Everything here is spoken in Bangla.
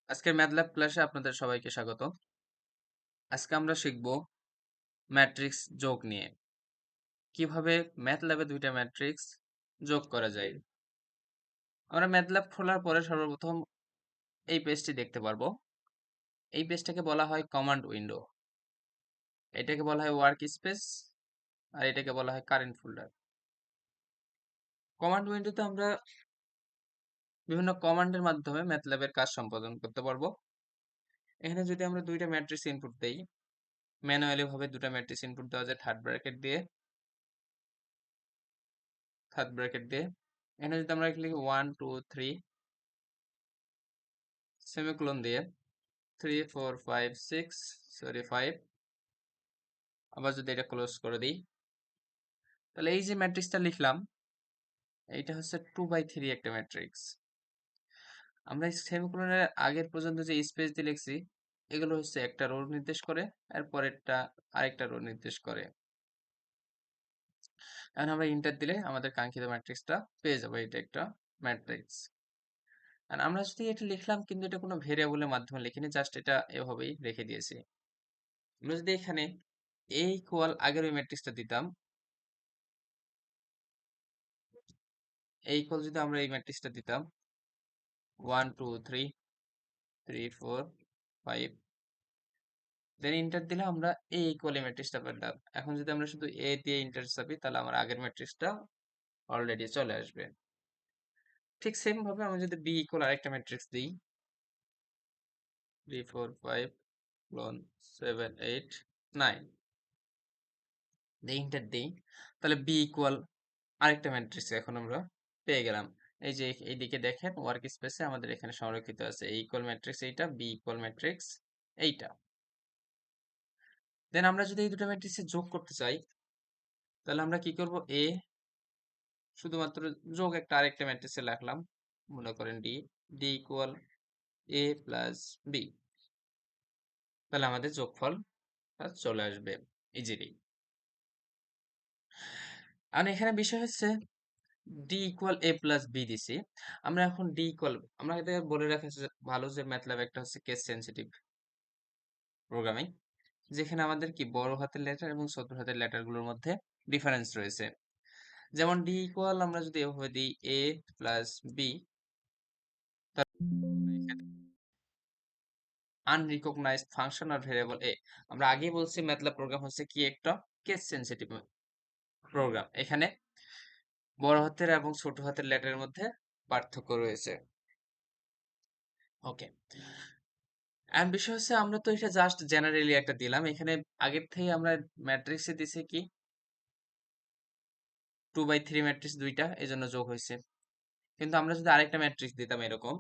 আজকের ম্যাথল্যাব ক্লাসে আপনাদের সবাইকে স্বাগত। আজকে আমরা শিখব ম্যাট্রিক্স যোগ নিয়ে। কিভাবে ম্যাথল্যাবে দুইটা ম্যাট্রিক্স যোগ করা যায়। আমরা ম্যাথল্যাব খোলার পরে সর্বপ্রথম এই পেজটি দেখতে পারবো। এই পেজটাকে বলা হয় কমান্ড উইন্ডো। এটাকে বলা হয় ওয়ার্ক স্পেস আর এটাকে বলা হয় কারেন্ট ফোল্ডার। কমান্ড উইন্ডোতে আমরা বিভিন্ন কমান্ডের মাধ্যমে ম্যাথল্যাবের কাজ সম্পাদন করতে পারবো। এখানে যদি আমরা দুইটা ম্যাট্রিক্স ইনপুট দেই, ম্যানুয়ালি ভাবে দুটো ম্যাট্রিক্স ইনপুট দেওয়া যায় থার্ড ব্র্যাকেট দিয়ে। এখানে যদি আমরা লিখি 1 2 3 সেমিকোলন দিয়ে 3 4 5 6 সরি 5, আবার যদি এটা ক্লোজ করে দিই, তাহলে এই যে ম্যাট্রিক্সটা লিখলাম এইটা হচ্ছে 2/3 একটা ম্যাট্রিক্স। আমরা এই সেমিকোলনের আগের পর্যন্ত যে স্পেস দিয়ে লিখছি এগুলো হচ্ছে একটা রো নির্দেশ করে, আর পরেরটা আরেকটা রো নির্দেশ করে। এখন আমরা ইন্টার দিলে আমাদের কাঙ্ক্ষিত ম্যাট্রিক্সটা পেয়ে যাবো। এটা একটা ম্যাট্রিক্স। আর আমরা যদি এটা লিখলাম কিন্তু এটা কোনো ভেরিয়েবলের মাধ্যমে লিখিনি, জাস্ট এটা এভাবেই রেখে দিয়েছি। আমরা যদি এখানে a ইকুয়াল আগের ওই ম্যাট্রিক্সটা দিতাম, a ইকুয়াল যদি আমরা এই ম্যাট্রিক্সটা দিতাম 1 2 3 3 4 5, দেন ইন্টার দিলে আমরা a ইকুয়াল এই ম্যাট্রিক্সটা পেলাম। এখন যদি আমরা শুধু a দিয়ে ইন্টার চাপি তাহলে আমার আগের ম্যাট্রিক্সটা অলরেডি চলে আসবে। ঠিক সেম ভাবে আমি যদি b ইকুয়াল আরেকটা ম্যাট্রিক্স দিই 3 4 5 7 8 9, দিয়ে ইন্টার দিই, তাহলে b ইকুয়াল আরেকটা ম্যাট্রিক্স এখন আমরা পেয়ে গেলাম। এই যে এইদিকে দেখেন ওয়ার্ক স্পেসে আমাদের এখানে সংরক্ষিত আছে a ইকুয়াল ম্যাট্রিক্স এইটা, b ইকুয়াল ম্যাট্রিক্স এইটা। দেন আমরা যদি এই দুটো ম্যাট্রিক্সে যোগ করতে চাই তাহলে আমরা কি করব, a শুধুমাত্র যোগ একটা আরেকটা ম্যাট্রিক্সে রাখলাম, মনে করেন d equal a plus b, তাহলে আমাদের যোগফল চলে আসবে ইজিলি। আর এখানে বিষয় হচ্ছে d equal a plus b দিছি। আমরা এখন d ইকুয়াল, আমরা এটা বলে রাখা ভালো যে ম্যাথল্যাব একটা হচ্ছে কেস সেনসিটিভ প্রোগ্রামিং, যেখানে আমাদের কি বড় হাতের লেটার এবং ছোট হাতের লেটার গুলোর মধ্যে ডিফারেন্স রয়েছে। যেমন d ইকুয়াল আমরা যদি এভাবে দিই a plus b, unrecognised function আর ভেরিয়েবল a। আমরা আগেই বলছি ম্যাথল্যাব প্রোগ্রাম হচ্ছে কি একটা কেস সেনসিটিভ প্রোগ্রাম। এখানে বড় হাতের এবং ছোট হাতের লেটারের মধ্যে পার্থক্য রয়েছে। ওকে, এন্ড বিষয় হচ্ছে আমরা তো এটা জাস্ট জেনারেলি একটা দিলাম, এখানে আগের থেকে আমরা ম্যাট্রিক্সে দিছি কি 2/3 ম্যাট্রিক্স দুইটা, এই জন্য যোগ হয়েছে। কিন্তু আমরা যদি আরেকটা ম্যাট্রিক্স দিতাম এরকম